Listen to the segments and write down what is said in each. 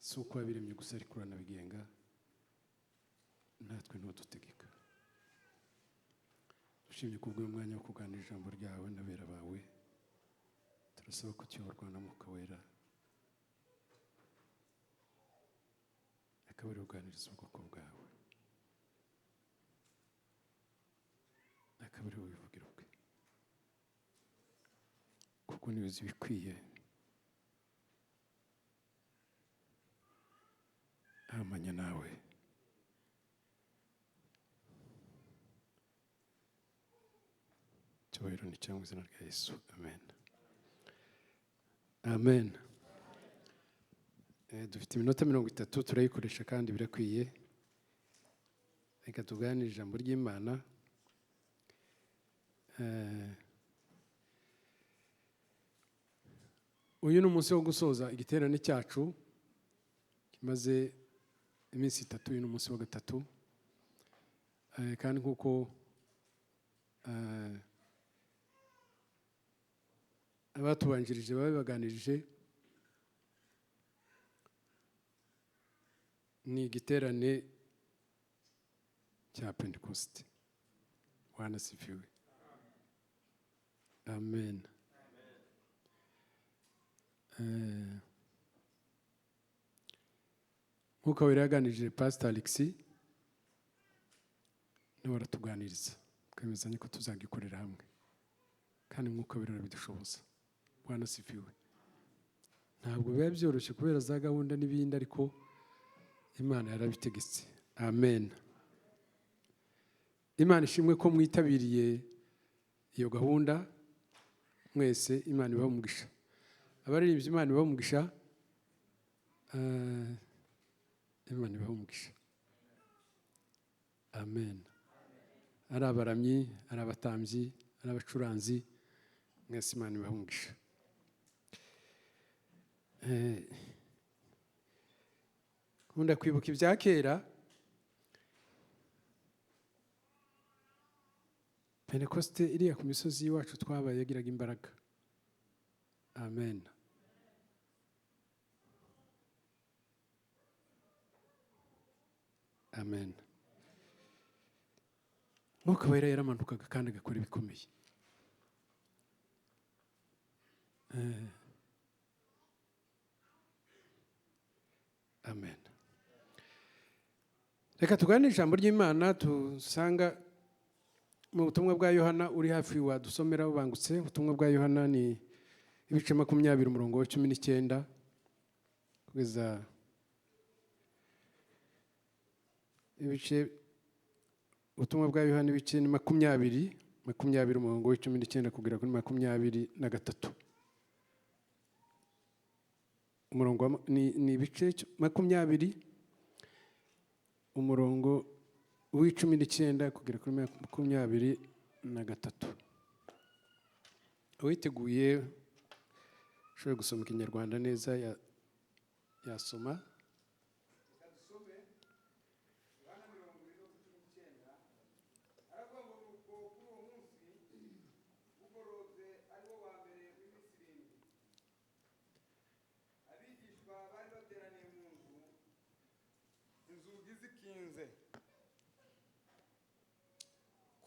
si uko wabiremye gusa ariko uranabigenga, natwe ntudutegeka. Dushimye kubw'uyu mwanya wo kuganira ijambo ryawe n'abera bawe, turasaba ko kiyoborwa na Mwuka Wera, akaba ari uganiriza ubwoko bwawe, akaba ari ubivugira ubwe, kuko niwe uzi ibikwiye. Amanya nawe. Cyubahiro ni cyawe mu izina rya Yesu. Amen. Amen. Dufite iminota 30 turayikoresha kandi birakwiye. Reka tuganire ijambo ry'Imana. Uyu ni umunsi wo gusoza igiterane cyacu kimaze iminsi 3. Uyu ni umunsi wa gatatu, kandi kuko abatubanjirije babibaganirije, ni igiterane cya Pentecost. Wanasifiwe. Amen. Mwuka Wera yaganirije Pastor Alexis, niwe aratuganiriza, twemezanye ko tuzagikorera hamwe, kandi Mwuka Wera arabidushoboza. Wanasifiwe. Ntabwo biba byoroshye kubera za gahunda n'ibindi, ariko Imana yarabitegetse. Amen. Imana ishimwe ko mwitabiriye iyo gahunda mwese. Imana ibahe umugisha. Abaririmbyi Imana ibahe umugisha. Imana ibahe umugisha. Amen. Ari abaramyi, ari abatambyi, ari abacuranzi, mwese Imana ibahe umugisha. Nkunda kwibuka ibya kera. Pentecoste iriya ku misozi y'iwacu twabaye yagiraga imbaraga. Amen. Amen. Mwuka Wera yaramanukaga kandi agakora ibikomeye. Amen. Reka tuganire ijambo ry'Imana tusanga mu butumwa bwa Yohana. Uri hafi wadusomera ubangutse. Ubutumwa bwa Yohana ni ibice 20 umurongo wa 19 kugeza ibice. Ubutumwa bwa Yohana ibice ni 20 umurongo wa 19 kugera kuri 23. Umurongo ni ibice 20 umurongo wa 19 kugera kuri 23. Witeguye ushobora gusoma Ikinyarwanda neza yasoma.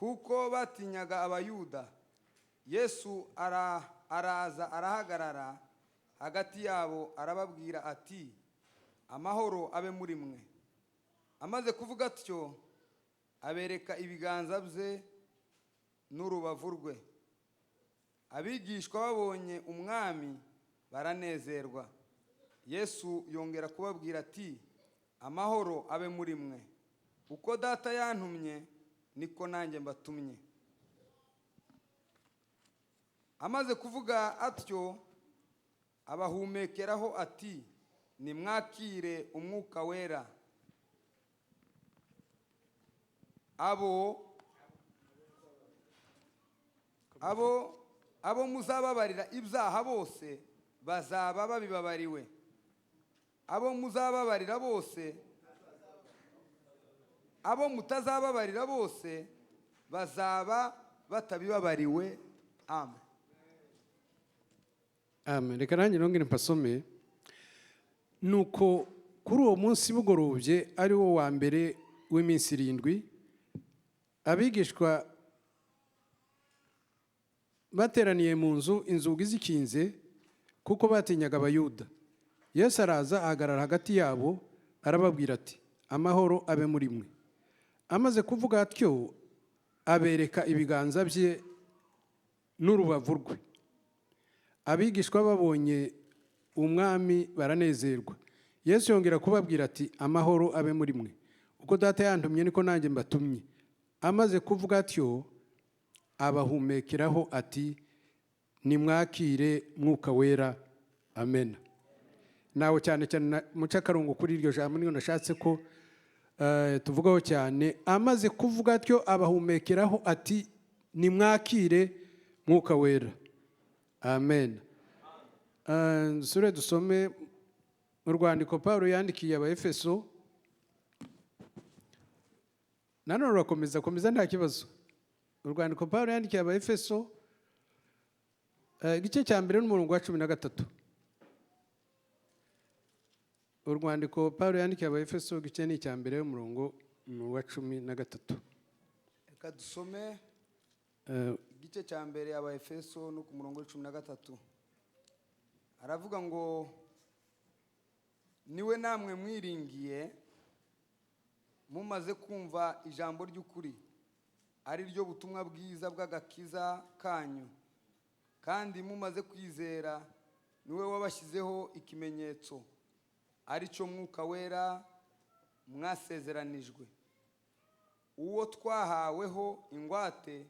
Kuko batinyaga Abayuda, Yesu araza arahagarara hagati yabo, arababwira ati, amahoro abe muri mwe. Amaze kuvuga atyo, abereka ibiganza bye n'urubavu rwe. Abigishwa babonye umwami baranezerwa. Yesu yongera kubabwira ati, amahoro abe muri mwe. Uko Data yantumye niko nanjye mbatumye. Amaze kuvuga atyo, abahumekeraho ati, nimwakire Umwuka Wera. Abo muzababarira ibyaha bose bazaba babibabariwe. Abo muzababarira bose, abo mutazababarira bose bazaba batabibabariwe. Amen. Amen. Reka nanjye nongere mpasome. Nuko kuri uwo munsi bugorobye ari wo wa mbere w'iminsi 7 abigishwa bateraniye mu nzu inzugi zikinze kuko batinyaga abayuda. Yesu araza ahagarara hagati yabo arababwira ati amahoro abe muri mwe. Amaze kuvuga atyo abereka ibiganza bye n'urubavu rwe. Abigishwa babonye umwami baranezerwa. Yesu yongera kubabwira ati amahoro abe muri mwe. Uko data yantumye niko nanjye mbatumye. Amaze kuvuga atyo abahumekeraho ati nimwakire mwuka wera. Amen. Nawe cyane cyane muca akarongo kuri iryo jambo niyo nashatse ko tuvugaho cyane. Amaze kuvuga atyo abahumekeraho ati nimwakire mwuka wera. Amen. Sure dusome mu rwandiko Paulo yandikiye Abaefeso. Nanone urakomeza nta kibazo. Urwandiko Paulo yandikiye Abaefeso igice cya mbere n'umurongo wa 13. Urwandiko Paulo yandikiye Abaefeso igice ni cya mbere y'umurongo wa 13. Reka dusome igice cya mbere Abaefeso no ku murongo wa 13. Aravuga ngo niwe namwe mwiringiye mumaze kumva ijambo ry'ukuri ari ryo butumwa bwiza bw'agakiza kanyu, kandi mumaze kwizera niwe wabashyizeho ikimenyetso ari cyo mwuka wera mwasezeranijwe, uwo twahaweho ingwate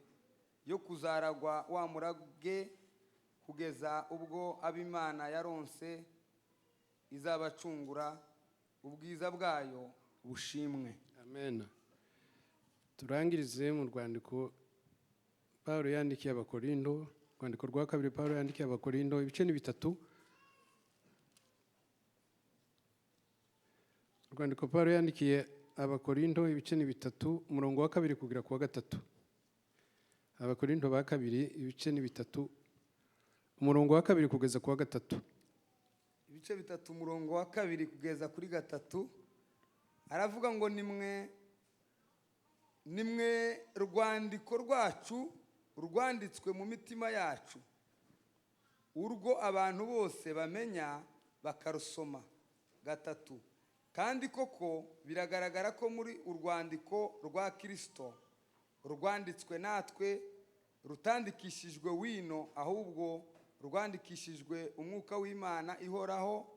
yo kuzaragwa wa murage kugeza ubwo ab'Imana yaronse izabacungura ubwiza bwayo bushimwe. Amen. Turangirize mu rwandiko Paulo yandikiye Abakorindo, rwandiko rwa kabiri Paulo yandikiye Abakorindo ibice ni 3. Rwandiko Paulo yandikiye Abakorindo ibice ni 3 umurongo wa 2 kugera ku wa 3. Abakorindo ba kabiri ibice ni 3 umurongo wa 2 kugeza ku wa 3. Ibice 3 umurongo wa 2 kugeza kuri 3. Aravuga ngo nimwe rwandiko rwacu rwanditswe mu mitima yacu, urwo abantu bose bamenya bakarusoma. 3. Kandi koko biragaragara ko muri urwandiko rwa Kristo rwanditswe natwe rutandikishijwe wino, ahubwo rwandikishijwe umwuka w'Imana ihoraho,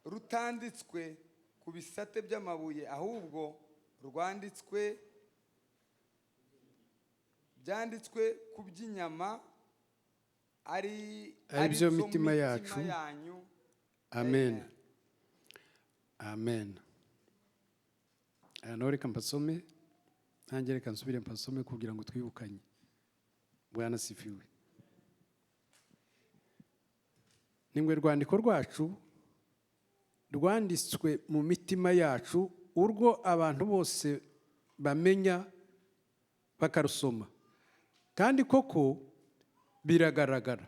rutanditswe ku bisate by'amabuye, ahubwo byanditswe ku by'inyama ari byo mitima yacu. yanyu. Amen. Amen. None reka mpasome, nanjye reka nsubire mpasome kugira ngo twibukanye. Bwana sifiwe. Nimwe rwandiko rwacu rwanditswe mu mitima yacu, urwo abantu bose bamenya bakarusoma. Kandi koko biragaragara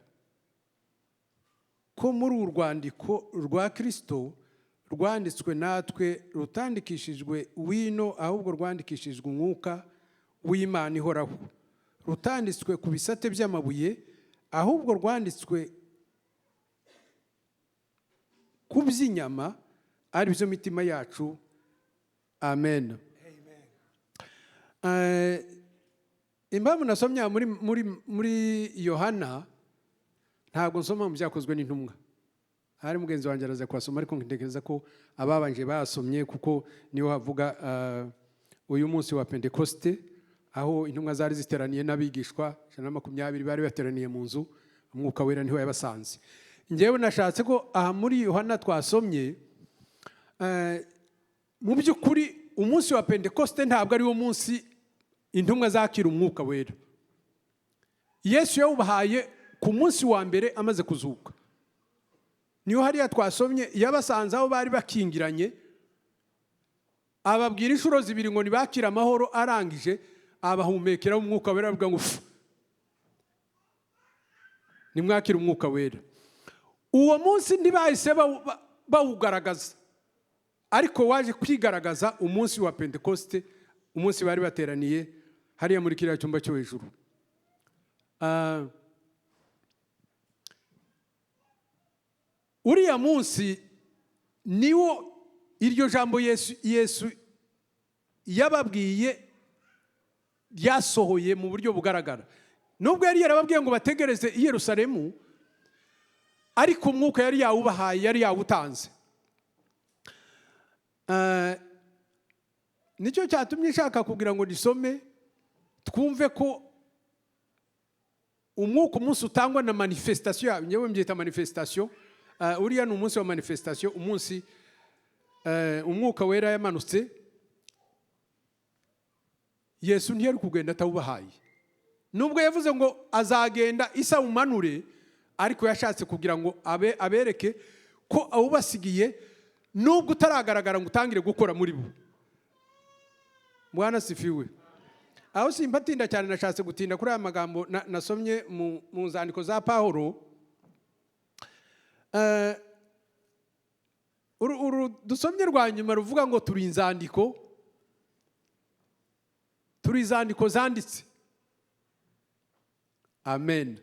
ko muri urwandiko rwa Kristo rwanditswe natwe rutandikishijwe wino, ahubwo rwandikishijwe umwuka w'Imana ihoraho. Rutanditswe ku bisate by'amabuye, ahubwo rwanditswe ku by'inyama ari byo mitima yacu. Amen. Impamvu nasomye muri Yohana, ntabwo nsoma mu byakozwe n'intumwa. Hari mugenzi wanjye araza kwasoma, ariko ntekereza ko ababanje basomye, kuko niho havuga uyu munsi wa Pentekoste, aho intumwa zari ziteraniye n'abigishwa 120 bari bateraniye mu nzu, umwuka wera niho yabasanze. Ngewe nashatse ko aha muri Yohana twasomye, mu by'ukuri umunsi wa Pentekoste ntabwo ari wo munsi intumwa zakira umwuka wera. Yesu yawubahaye ku munsi wa mbere amaze kuzuka. Niyo hariya twasomye yabasanze aho bari bakingiranye, ababwira inshuro 2 ngo nibakira amahoro, arangije abahumekera umwuka wera, avuga ngo nimwakira umwuka wera. Uwo munsi ntibahise bawugaragaza, ariko waje kwigaragaza umunsi wa Pentekoste, umunsi bari bateraniye hariya muri kiriya cyumba cyo hejuru. Uriya munsi niwo iryo jambo Yesu yababwiye ryasohoye mu buryo bugaragara. Nubwo yari yarababwiye ngo bategereze i Yerusalemu, ariko umwuka yari yawubahaye, yari yawutanze. Nicyo cyatumye nshaka kugira ngo nisome twumve ko umwuka umunsi utangwa na manifestation, nyewe mbyita manifestation. Uriya ni umunsi wa manifestation, umunsi umwuka wera yamanutse. Yesu ntiyari kugenda atawubahaye, nubwo yavuze ngo azagenda isa umanure, ariko yashatse kugira ngo abereke ko awubasigiye nubwo utaragaragara ngo utangire gukora muri bo. Bwana sifiwe. Aho simpatinda cyane, nashatse gutinda kuri aya magambo nasomye mu nzandiko za Pawulo. Dusomye rwa nyuma ruvuga ngo turi inzandiko, turi izandiko zanditse. Amen.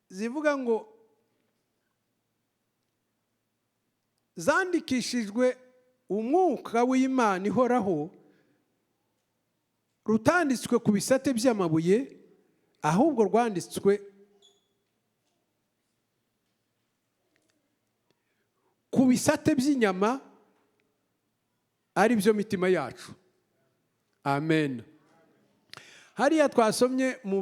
Zivuga ngo zandikishijwe umwuka w'Imana ihoraho, rutanditswe ku bisate by'amabuye, ahubwo rwanditswe ku bisate by'inyama, ari byo mitima yacu. Amen. Hariya twasomye mu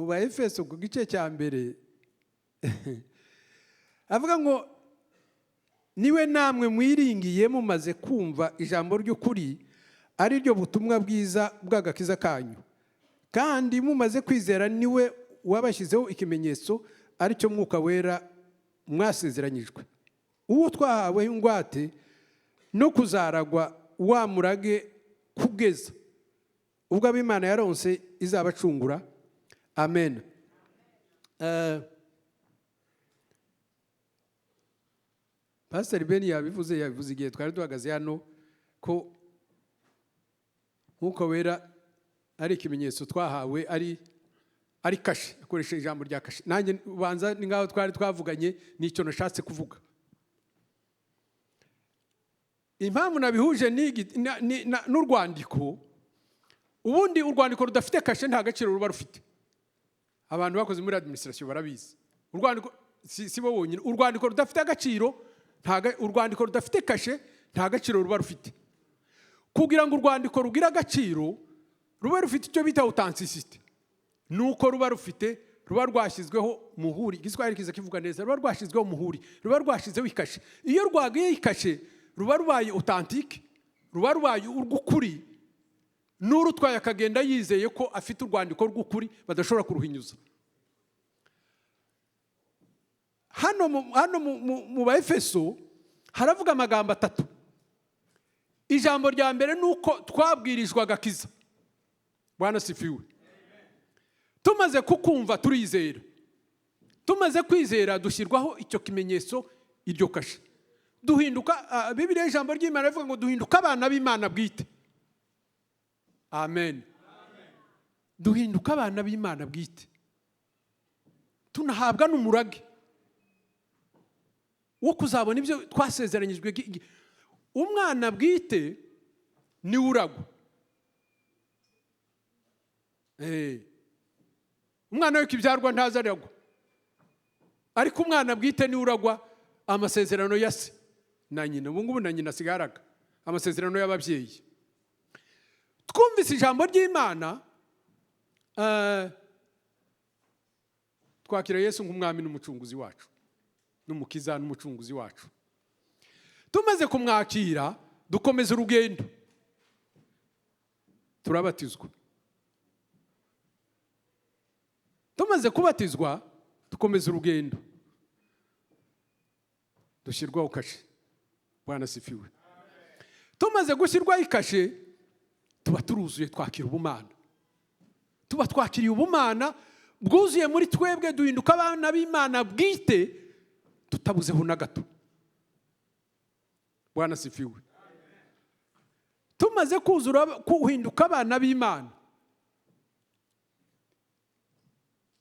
ba Efeso ku gice cya mbere avuga ngo niwe namwe mwiringiye mumaze kumva ijambo ry'ukuri, ari ryo butumwa bwiza bw'agakiza kanyu, kandi mumaze kwizera niwe wabashyizeho ikimenyetso, ari cyo mwuka wera mwasezeranyijwe, uwo twahawe ingwate no kuzaragwa wa murage kugeza ubwo ab'Imana yaronse izabacungura. Amen. Pastor Ben yabivuze igihe twari duhagaze hano ko mwuka wera ari ikimenyetso twahawe, ari kashe. Akoresheje ijambo rya kashe. Nanjye ubanza ni ngaho twari twavuganye n'icyo nashatse kuvuga. Impamvu nabihuje n'urwandiko, ubundi urwandiko rudafite kashe nta gaciro ruba rufite. Abantu bakoze muri administration barabizi. Urwandiko si bo bonyine. Urwandiko rudafite agaciro, urwandiko rudafite kashe nta gaciro ruba rufite. Kugira ngo urwandiko rugira agaciro, ruba rufite icyo bita authenticity. Nuko ruba rwashyizweho muhuri. Igiswahili kiza kivuga neza, ruba rwashyizweho muhuri, ruba rwashyizweho ikashe. Iyo rwagiye ikashe, ruba rubaye authentique, ruba rubaye urw'ukuri. N'urutwaye akagenda yizeye ko afite urwandiko rw'ukuri, badashobora kuruhinyuza. Hano mu ba Efeso haravuga amagambo 3. Ijambo rya mbere nuko twabwirijwa agakiza. Bwana sifiwe. Tumaze kukumva turizera. Tumaze kwizera dushyirwaho icyo kimenyetso, iryo kashe. Duhinduka, Bibiliya ijambo ry'Imana rivuga ngo duhinduka abana b'Imana bwite. Amen. Duhinduka abana b'Imana bwite. Tunahabwa n'umurage wo kuzabona ibyo twasezeranyijwe. Umwana bwite ni uragwa. Umwana w'ikibyarwa ntazaragwa, ariko umwana bwite ni uragwa amasezerano ya se na nyina. Ubu ngubu na nyina sigaraga amasezerano y'ababyeyi. Twumvise ijambo ry'Imana, twakira Yesu nk'umwami n'umucunguzi wacu, n'umukiza n'umucunguzi wacu. Tumaze kumwakira dukomeza urugendo, turabatizwa. Tumaze kubatizwa dukomeza urugendo, dushyirwaho kashe. Bwana sifiwe. Tumaze gushyirwaho ikashe, tuba turuzuye, twakira ubumana. Tuba twakiriye ubumana, bwuzuye muri twebwe, duhinduka abana b'Imana bwite, tutabuzeho na gato. Bwana sifiwe. Tumaze kuzura kuhinduka abana b'Imana,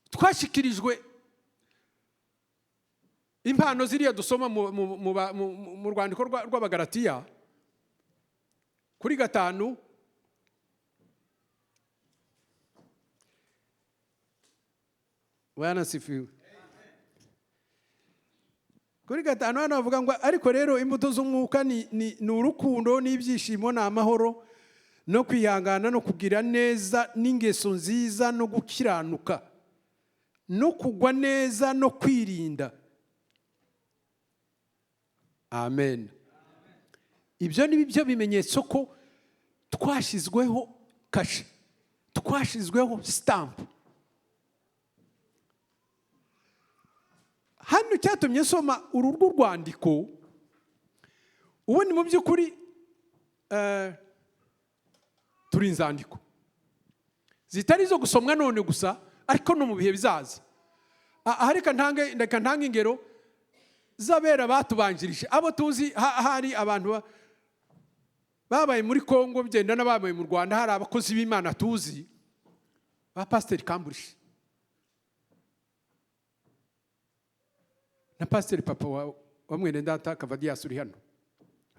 twashikirijwe impano ziriya dusoma mu rwandiko rw'Abagalatiya kuri 5. Bwana sifiwe. Kuri 5 hano bavuga ngo ariko rero imbuto z'umwuka ni urukundo n'ibyishimo n'amahoro no kwihangana no kugira neza n'ingeso nziza no gukiranuka no kugwa neza no kwirinda. Amen. Ibyo ni byo bimenyetso ko twashizweho kashe, twashizweho stamp. Hano cyatumye nsoma uru rwandiko, ubundi mu by'ukuri turi inzandiko zitari zo gusomwa none gusa, ariko no mu bihe bizaza. Reka ntange ingero z'abera batubanjirije, abo tuzi. Hari abantu babaye muri Kongo, byenda n'ababaye mu Rwanda. Hari abakozi b'Imana tuzi, ba Pasiteri Kamburishi na Pasiteri Papa wa mwene data Kavadiyasi uri hano,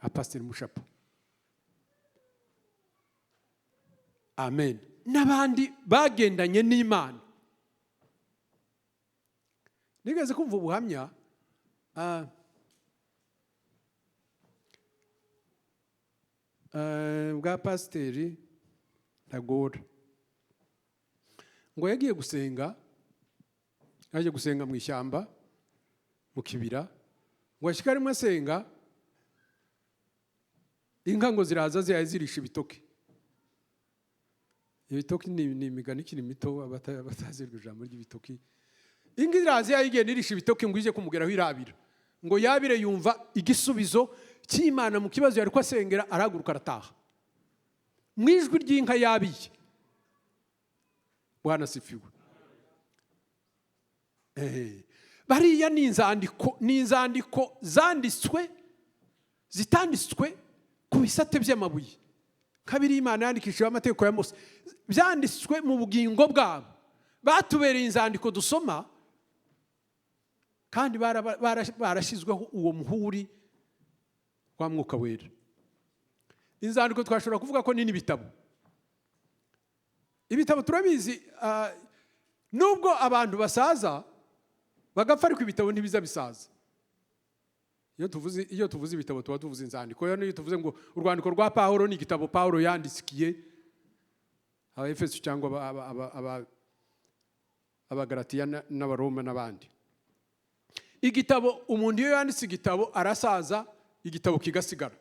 na Pasiteri Mushapa. Amen. N'abandi bagendanye n'Imana. Nigeze kumva ubuhamya bwa Pasiteri Ntagora, ngo yagiye gusenga, yaje gusenga mu ishyamba mu kibira, ngo ashika arimo asenga, inka ngo ziraza zirisha ibitoki. Ibitoki ni imigani ikiri mito, abatazirwa ijambo ry'ibitoki. Inka iraza yigenda irisha ibitoki ngo ije kumugeraho irabira, ngo yabire yumva igisubizo cy'Imana mu kibazo yari ko asengera, arahaguruka arataha mu ijwi ry'inka yabiye. Bwana sifiwe. Bariya ni inzandiko zanditswe, zitanditswe ku bisate by'amabuye, kabiri Imana yandikishije amategeko ya Mose, byanditswe mu bugingo bwabo, batubereye inzandiko dusoma, kandi barashyizweho uwo muhuri wa Mwuka Wera. Inzandiko twashobora kuvuga ko ni n'ibitabo. Ibitabo turabizi, nubwo abantu basaza bagapfa, ariko ibitabo ntibiza bisaza. Iyo tuvuze ibitabo tuba tuvuze inzandiko. Iyo tuvuze ngo urwandiko rwa Pawulo ni igitabo Pawulo yandikiye Abaefeso cyangwa Abagalatiya n'Abaroma n'abandi. Igitabo, umuntu iyo yanditse igitabo arasaza, igitabo kigasigara.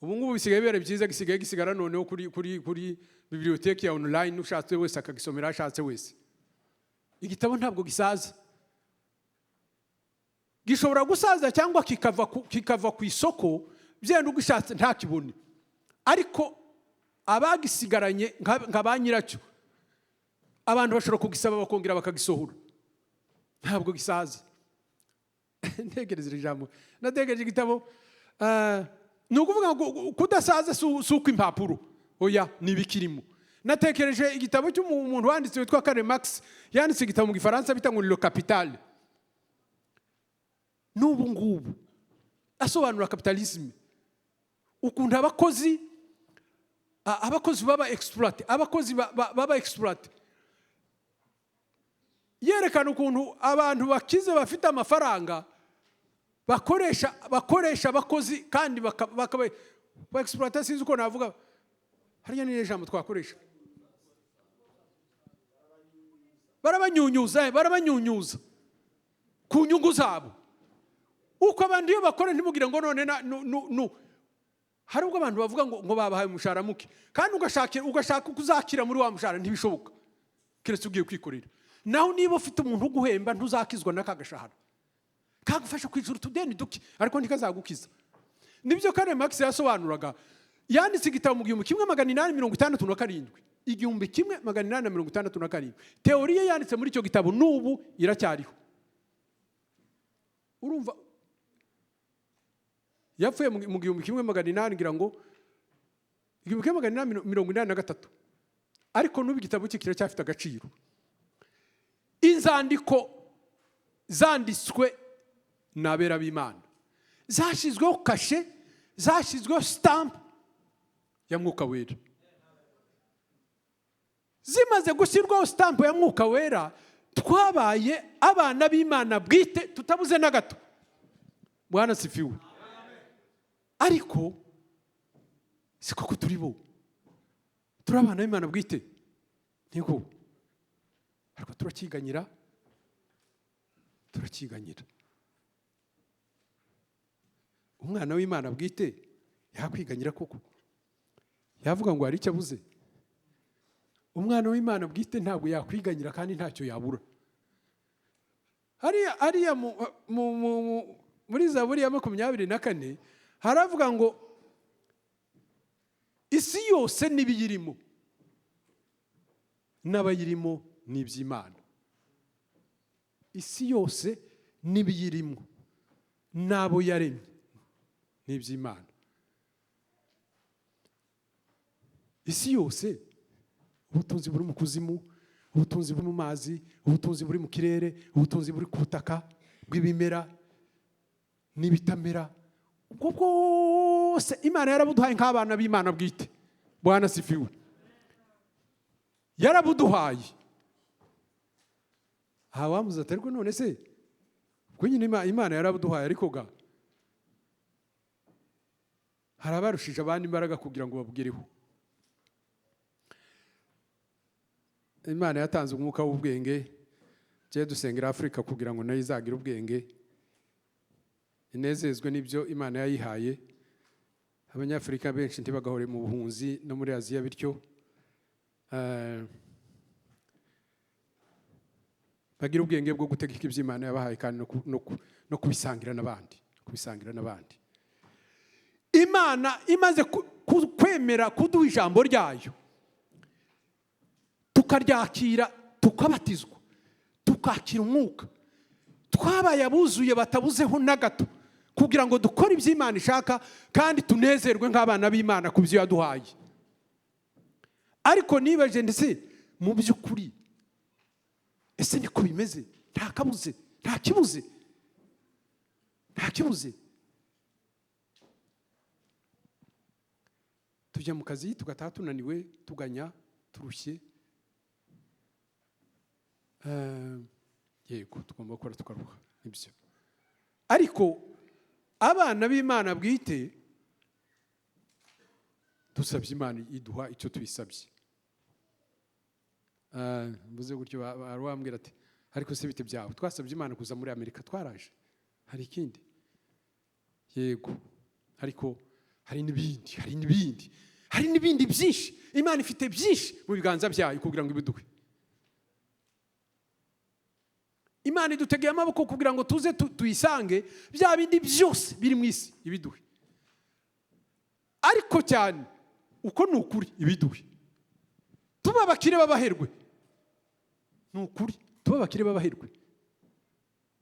Ubu ngubu bisigaye bere byiza, gisigaye gisigara noneho kuri biblioteki ya online, ushatse wese akagisomera ashatse wese. Igitabo ntabwo gisaza. Gishobora gusaza cyangwa kikava ku isoko, byenda ugishatse ntakibone, ariko abagisigaranye nka ba nyiracyo, abantu bashobora kugisaba bakongera bakagisohora. Ntabwo gisaza. Ntegereza ijambo, nategereje igitabo. Ni ukuvuga ngo kudasaza si uko impapuro, oya, ni ibikirimo. Natekereje igitabo cy'umuntu wanditse witwa Karl Marx, yanditse igitabo mu Gifaransa bita ngo Le Capital. N'ubu ngubu asobanura kapitalisme, ukuntu abakozi baba exploit, yerekana ukuntu abantu bakize bafite amafaranga bakoresha abakozi, kandi bakaba exploit. Sinzi uko navuga, hariya ni ijambo twakoresha, barabanyunyuza ku nyungu zabo. Uko abantu iyo bakora ntimugire ngo none hari ubwo abantu bavuga ngo babahaye umushahara muke, kandi ugashaka kuzakira muri wa mushahara, ntibishoboka keretse ugiye kwikorera. Naho niba ufite umuntu uguhemba, ntuzakizwa n'aka gashahara, kagufasha kwijura utudeni duke, ariko ntikazagukiza. Nibyo Karl Marx yasobanuraga. Yanditse igitabo mu 1867, 1867. Teoriya yanditse muri icyo gitabo n'ubu iracyariho. Urumva yapfuye mu 1800 ngira ngo 1883, ariko n'ubu igitabo cye kiracyafite agaciro. Inzandiko zanditswe n'abera b'Imana zashyizweho kashe, zashyizweho stamp ya Mwuka Wera. Zimaze gushyirwaho stamp ya Mwuka Wera, twabaye abana b'Imana bwite tutabuze na gato. Bwana sifiwe. Ariko siko ko turi bo, turi abana b'Imana bwite niko, ariko turakiganyira. Umwana w'Imana bwite yakwiganyira koko? Yavuga ngo hari icyo abuze? Umwana w'Imana bwite ntabwo yakwiganyira kandi ntacyo yabura. Hariya muri Zaburi ya 24 haravuga ngo isi yose n'ibiyirimo n'abayirimo ni iby'Imana. Isi yose n'ibiyirimo n'abo yaremye ni iby'Imana. Isi yose, ubutunzi buri mu kuzimu, ubutunzi buri mu mazi, ubutunzi buri mu kirere, ubutunzi buri ku butaka bw'ibimera n'ibitamera, ubwo bwose Imana yarabuduhaye nk'abana b'Imana bwite. Bwana sifiwe. Yarabuduhaye. Aha wamuze aterwa none se ubwo nyine Imana yarabuduhaye, ariko ga hari abarushije abandi imbaraga kugira ngo babwireho. Imana yatanze umwuka w'ubwenge, je dusengera Afrika kugira ngo nayo izagira ubwenge, inezezwe n'ibyo Imana yayihaye. Abanyafrika benshi ntibagahore mu buhunzi no muri Aziya, bityo bagira ubwenge bwo gutegeka iby'Imana yabahaye kandi no kubisangira n'abandi. Imana imaze kwemera kuduha ijambo ryayo, tukaryakira, tukabatizwa, tukakira umwuka, twabaye abuzuye batabuzeho na gato kugira ngo dukore iby'Imana ishaka kandi tunezerwe nk'abana b'Imana ku byo yaduhaye. Ariko nibaje ndetse mu by'ukuri ese niko bimeze? Nta kibuze. Tujya mu kazi tugataha tunaniwe, tuganya, turushye. Yego tugomba gukora tukaruha nibyo. Ariko abana b'Imana bwite dusabye Imana iduha icyo tuyisabye. Mbuze gutyo barwambwira ati ariko se bite byawe? Twasabye Imana kuza muri Amerika, twaraje. Hari ikindi? Yego. Ariko hari n'ibindi byinshi. Imana ifite byinshi mu biganza byayo kugira ngo ibiduhe. Imana idutegeye amaboko kugira ngo tuze tuyisange bya bindi byose biri mu isi ibiduhe. Ariko cyane uko ni ukuri ibiduhe. Tuba abakire b'abaherwe. Ni ukuri tuba abakire b'abaherwe.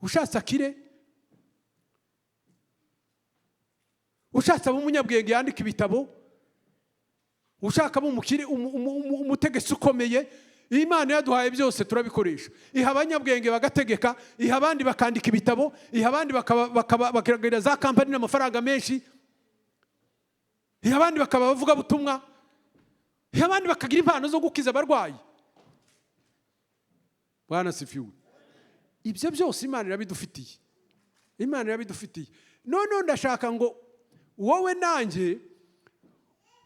Ushatse akire, ushatse abo umunyabwenge yandika ibitabo, ushaka abo umukire umutegetsi ukomeye, Imana yaduhaye byose turabikoresha. Iha abanyabwenge bagategeka, iha abandi bakandika ibitabo, iha abandi bakagira za kampani n'amafaranga menshi, iha abandi bakaba bavuga butumwa, iha abandi bakagira impano zo gukiza abarwayi. Bwana sifiwe. Ibyo byose Imana irabidufitiye. None ndashaka ngo wowe nanjye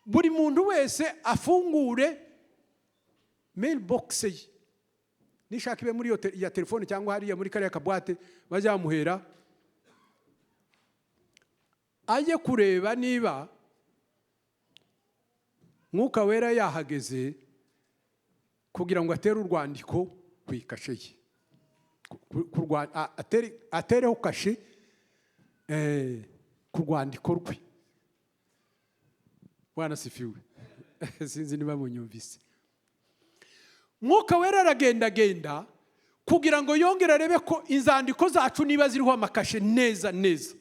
buri muntu wese afungure mailbox ye. Nishaka ibe muri ya telefone cyangwa hariya muri kariya kabwate bazamuhera, ajye kureba niba Mwuka Wera yahageze kugira ngo atere urwandiko ku ikashe ye. Atereho kashe ku rwandiko rwe. Bwana sifiwe. Sinzi niba munyumvise. Mwuka Wera aragendagenda kugira ngo yongere arebe ko inzandiko zacu niba ziriho amakashe neza neza.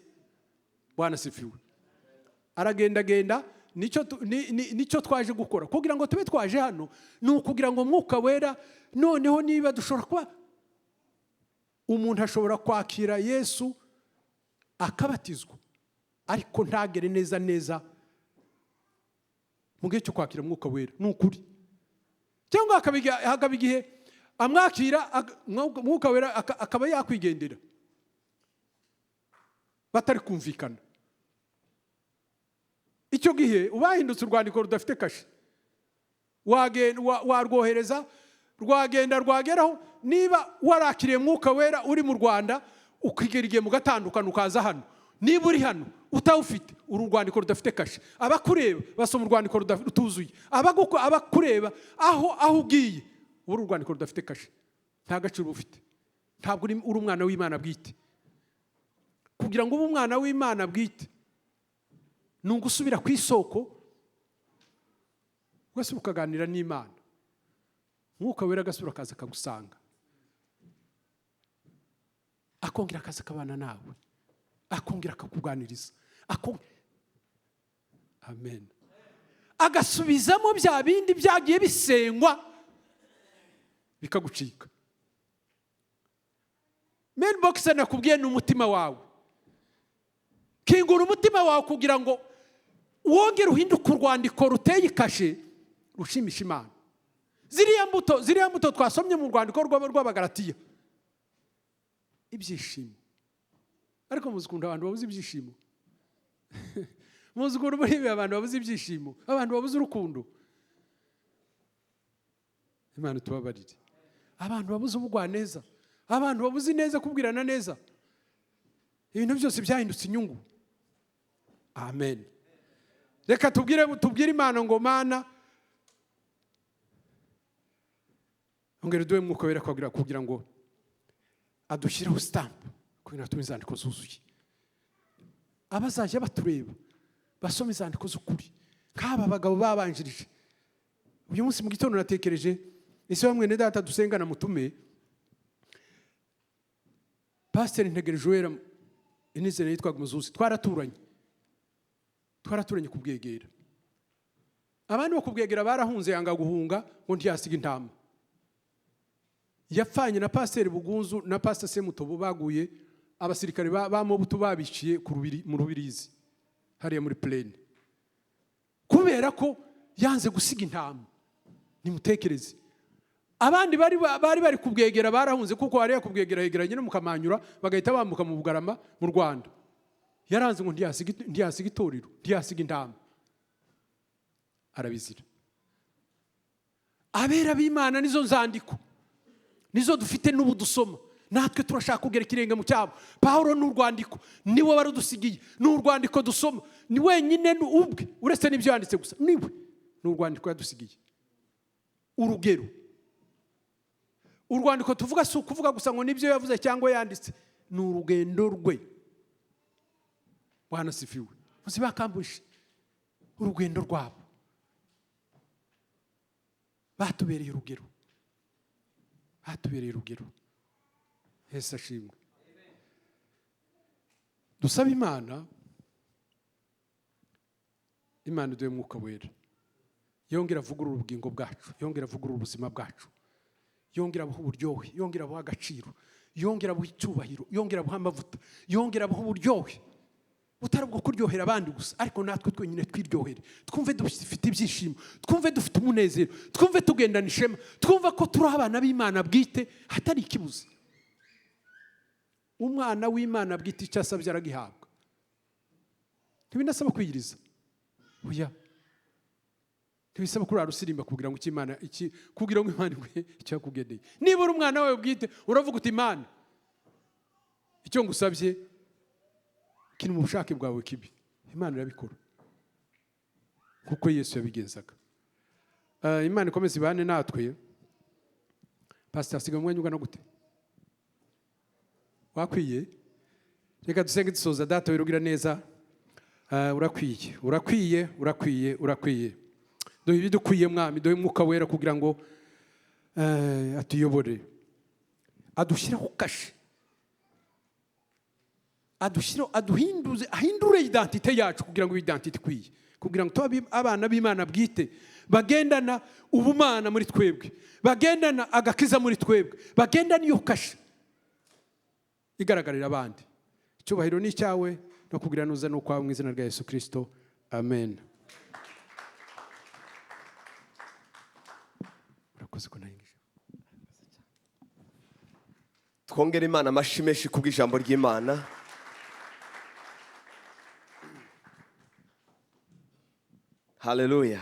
Bwana sifiwe. Aragendagenda, nicyo twaje gukora kugira ngo tube twaje hano, ni ukugira ngo Mwuka Wera noneho niba dushobora kuba umuntu ashobora kwakira Yesu akabatizwa ariko ntagere neza neza mu gihe cyo kwakira Mwuka Wera, ni ukuri. Cyangwa hakaba igihe amwakira Mwuka Wera akaba yakwigendera batari kumvikana. Icyo gihe ubahindutse urwandiko rudafite kashe, warwohereza rwagenda rwageraho. Niba warakiriye Mwuka Wera uri mu Rwanda ukigera igihe mugatandukana ukaza hano, niba uri hano utawufite uru rwandiko rudafite kashe, abakureba basoma urwandiko rutuzuye, abakureba aho ugiye uru rwandiko rudafite kashe, nta gaciro ufite. Ntabwo uri umwana w'Imana bwite. Kugira ngo ube umwana w'Imana bwite ni ugusubira ku isoko, ugasubira ukaganira n'Imana. Mwuka Wera agasubira akaza akagusanga, akongera akaza akabana nawe, akongera akakuganiriza, amen, agasubizamo bya bindi byagiye bisengwa bikagucika. Mailbox nakubwiye ni umutima wawe. Kingura umutima wawe kugira ngo wongere uhinduke urwandiko ruteye kashe rushimisha Imana. Ziriya mbuto twasomye mu rwandiko rw'Abagalatiya, ibyishimo. Ariko muzikunda abantu babuze ibyishimo. Muzikunda muri abantu babuze ibyishimo, abantu babuze urukundo. Imana tubabarire. Abantu babuze ubugwaneza, abantu babuze neza, kubwirana neza. Ibintu byose byahindutse inyungu. Amen. Reka tubwire Imana ngo Mana, ongera duhe Mwuka Wera kugira ngo adushireho stamp kugira ngo inzandiko zuzuye. Abazajya batureba basoma inzandiko z'ukuri nk'aba bagabo babanjirije. Uyu munsi mu gitondo natekereje, ese bamwe ne data dusengana mutume Pastor Ntegere Joel inizere yitwaga Muzuzi. Twaraturanye kubwegera. Abandi bakubwegera barahunze yanga guhunga ngo ntiyasiga intama. Yapfanye na Pastor Bugunzu na Pastor Semutobo baguye, abasirikare ba Mobutu babiciye mu Rubirizi hariya muri Plaine, kubera ko yanze gusiga intama. Nimutekereze, abandi bari kubwegera barahunze kuko hariya kubwegera hegeranye no mukamanyura bagahita bambuka mu Bugarama mu Rwanda. Yaranze ngo ntiyasiga itorero, ntiyasiga intama, arabizira. Abera b'Imana nizo nzandiko, nizo dufite n'ubu dusoma. Natwe turashaka kugera ikirenge mu cyabo. Pawulo n'urwandiko niwe warudusigiye, n'urwandiko dusoma ni wenyine ubwe, uretse n'ibyo yanditse gusa, niwe n'urwandiko yadusigiye. Urugero, urwandiko tuvuga si ukuvuga gusa ngo nibyo yavuze cyangwa yanditse, ni urugendo rwe. Bwana sifiwe. Muzibakambushe urugendo rwabo, batubereye urugero, batubereye urugero. Yesu ashimwe. Dusaba Imana iduhe Mwuka Wera, yongera avugurura ubugingo bwacu, yongera avugurura ubuzima bwacu, yongera abuha uburyohe, yongera abuha agaciro, yongera abuha icyubahiro, yongera abuha amavuta, yongera abuha uburyohe butari bwo kuryohera abandi gusa, ariko natwe twenyine twiryohere, twumve dufite ibyishimo, twumve dufite umunezero, twumve tugendana ishema, twumva ko turi abana b'Imana bwite hatari ikibuze. Umwana w'Imana bwite icyo asabye aragihabwa. Ntibinasaba kwiyiriza, oya, ntibisaba kurara usirimba kugira ngo Imana icyo yakugeneye. Niba uri umwana wawe bwite uravuga uti Imana, icyo ngusabye kiri mu bushake bwawe kibi, Imana irabikora kuko Yesu yabigenzaga. Imana ikomeze ibane natwe. Pastor asiga umwanya ungana gute? Wakwiye? Reka dusenge dusoza. Data wirugira neza, urakwiye. Duhe ibidukwiye Mwami, duhe Mwuka Wera kugira ngo atuyobore, adushyiraho kashe, ahindure identite yacu kugira ngo identite ikwiye, kugira ngo tube abana b'Imana bwite bagendana ubumana muri twebwe, bagendana agakiza muri twebwe, bagendana iyo kashe igaragarira abandi. Icyubahiro ni icyawe no kugira nuza no kwawe mu izina rya Yesu Kristo, amen. Twongere Imana amashyi menshi kubw'ijambo ry'Imana. Haleluya.